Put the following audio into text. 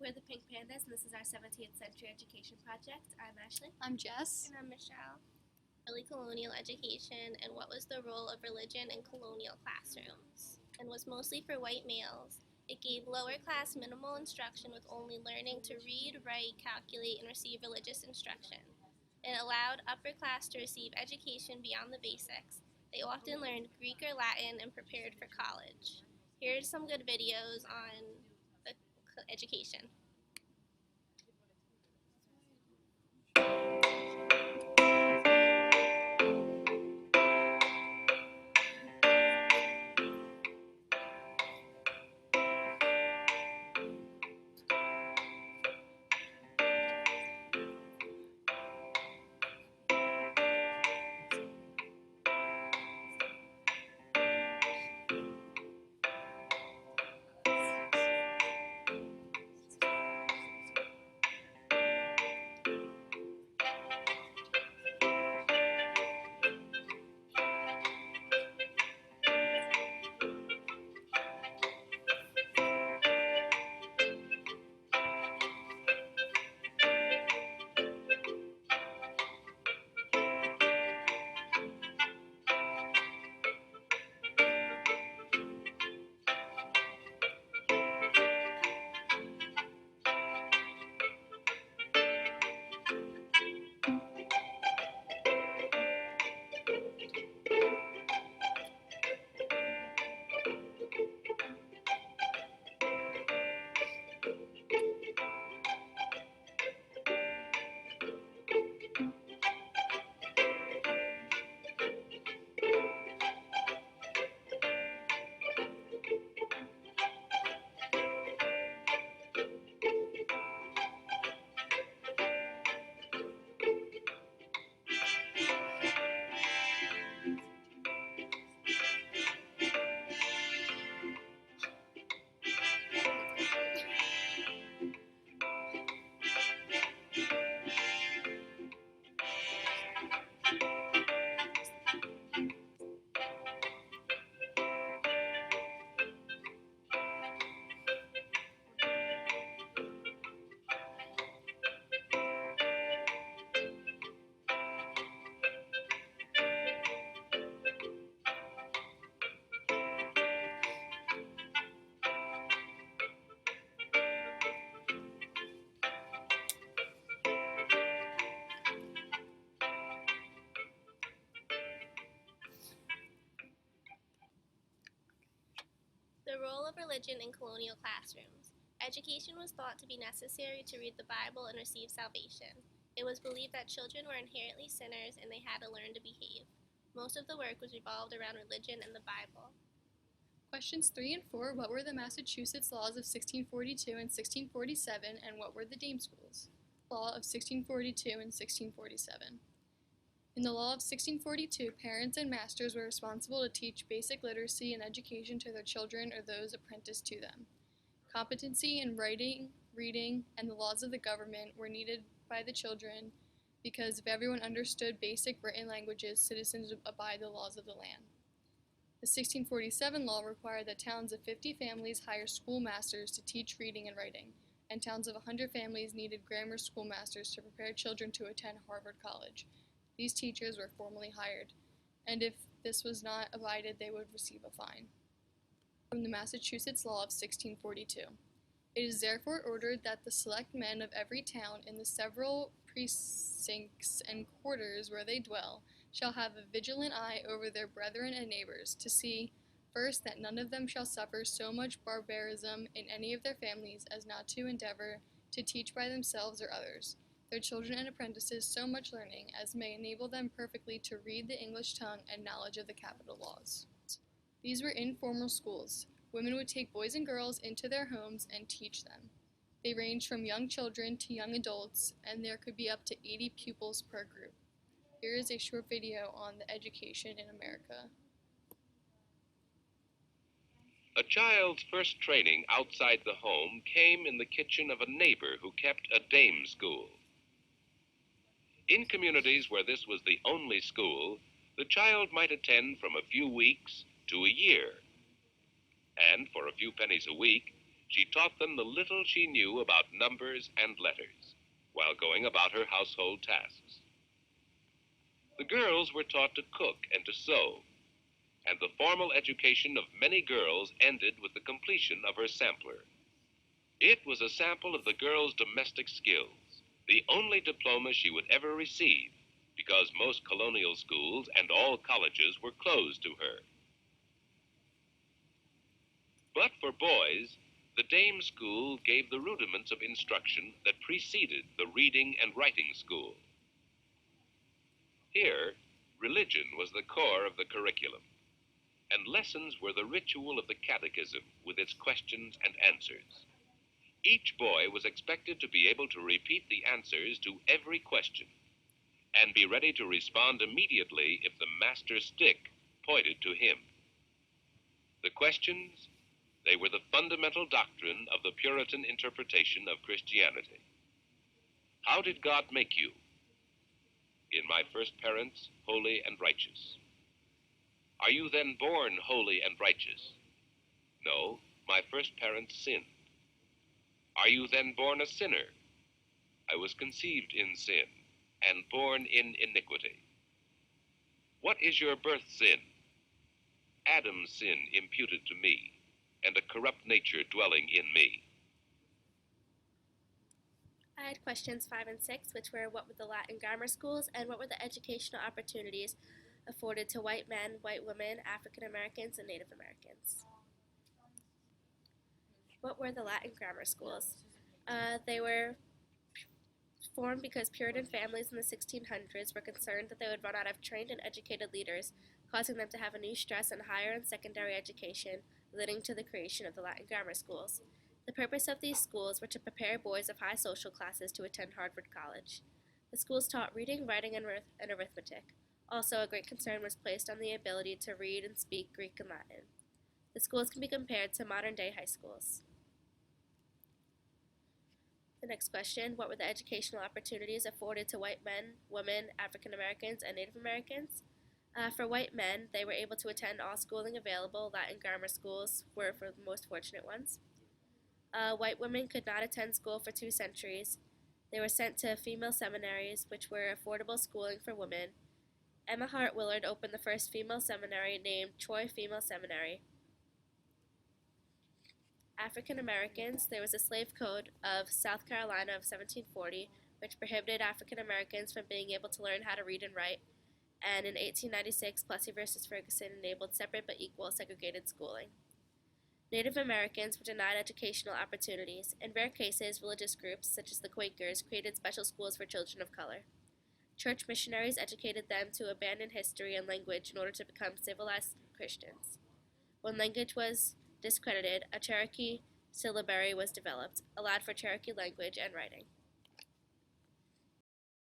We're the Pink Pandas, and this is our 17th century education project. I'm Ashley. I'm Jess. And I'm Michelle. Early colonial education and what was the role of religion in colonial classrooms, and was mostly for white males. It gave lower class minimal instruction with only learning to read, write, calculate, and receive religious instruction. It allowed upper class to receive education beyond the basics. They often learned Greek or Latin and prepared for college. Here's some good videos on education. The role of religion in colonial classrooms. Education was thought to be necessary to read the Bible and receive salvation. It was believed that children were inherently sinners and they had to learn to behave. Most of the work was revolved around religion and the Bible. Questions 3 and 4. What were the Massachusetts laws of 1642 and 1647, and what were the dame schools? Law of 1642 and 1647. In the law of 1642, parents and masters were responsible to teach basic literacy and education to their children or those apprenticed to them. Competency in writing, reading, and the laws of the government were needed by the children because if everyone understood basic written languages, citizens would abide the laws of the land. The 1647 law required that towns of 50 families hire schoolmasters to teach reading and writing, and towns of 100 families needed grammar schoolmasters to prepare children to attend Harvard College. These teachers were formally hired, and if this was not abided, they would receive a fine. From the Massachusetts Law of 1642. It is therefore ordered that the select men of every town in the several precincts and quarters where they dwell shall have a vigilant eye over their brethren and neighbors, to see, first, that none of them shall suffer so much barbarism in any of their families as not to endeavor to teach by themselves or others their children and apprentices so much learning as may enable them perfectly to read the English tongue and knowledge of the capital laws. These were informal schools. Women would take boys and girls into their homes and teach them. They ranged from young children to young adults, and there could be up to 80 pupils per group. Here is a short video on the education in America. A child's first training outside the home came in the kitchen of a neighbor who kept a dame school. In communities where this was the only school, the child might attend from a few weeks to a year. And for a few pennies a week, she taught them the little she knew about numbers and letters, while going about her household tasks. The girls were taught to cook and to sew, and the formal education of many girls ended with the completion of her sampler. It was a sample of the girl's domestic skills, the only diploma she would ever receive, because most colonial schools and all colleges were closed to her. But for boys, the dame school gave the rudiments of instruction that preceded the reading and writing school. Here, religion was the core of the curriculum, and lessons were the ritual of the catechism with its questions and answers. Each boy was expected to be able to repeat the answers to every question and be ready to respond immediately if the master's stick pointed to him. The questions, they were the fundamental doctrine of the Puritan interpretation of Christianity. How did God make you? In my first parents, holy and righteous. Are you then born holy and righteous? No, my first parents sinned. Are you then born a sinner? I was conceived in sin and born in iniquity. What is your birth sin? Adam's sin imputed to me, and a corrupt nature dwelling in me. I had questions 5 and 6, which were what were the Latin grammar schools and what were the educational opportunities afforded to white men, white women, African Americans, and Native Americans. What were the Latin grammar schools? They were formed because Puritan families in the 1600s were concerned that they would run out of trained and educated leaders, causing them to have a new stress on higher and secondary education, leading to the creation of the Latin grammar schools. The purpose of these schools were to prepare boys of high social classes to attend Harvard College. The schools taught reading, writing, and arithmetic. Also, a great concern was placed on the ability to read and speak Greek and Latin. The schools can be compared to modern-day high schools. The next question, what were the educational opportunities afforded to white men, women, African Americans, and Native Americans? For white men, they were able to attend all schooling available. Latin grammar schools were for the most fortunate ones. White women could not attend school for 2 centuries. They were sent to female seminaries, which were affordable schooling for women. Emma Hart Willard opened the first female seminary named Troy Female Seminary. African Americans, there was a slave code of South Carolina of 1740, which prohibited African Americans from being able to learn how to read and write, and in 1896, Plessy v. Ferguson enabled separate but equal segregated schooling. Native Americans were denied educational opportunities. In rare cases, religious groups, such as the Quakers, created special schools for children of color. Church missionaries educated them to abandon history and language in order to become civilized Christians. When language was discredited, a Cherokee syllabary was developed, allowed for Cherokee language and writing.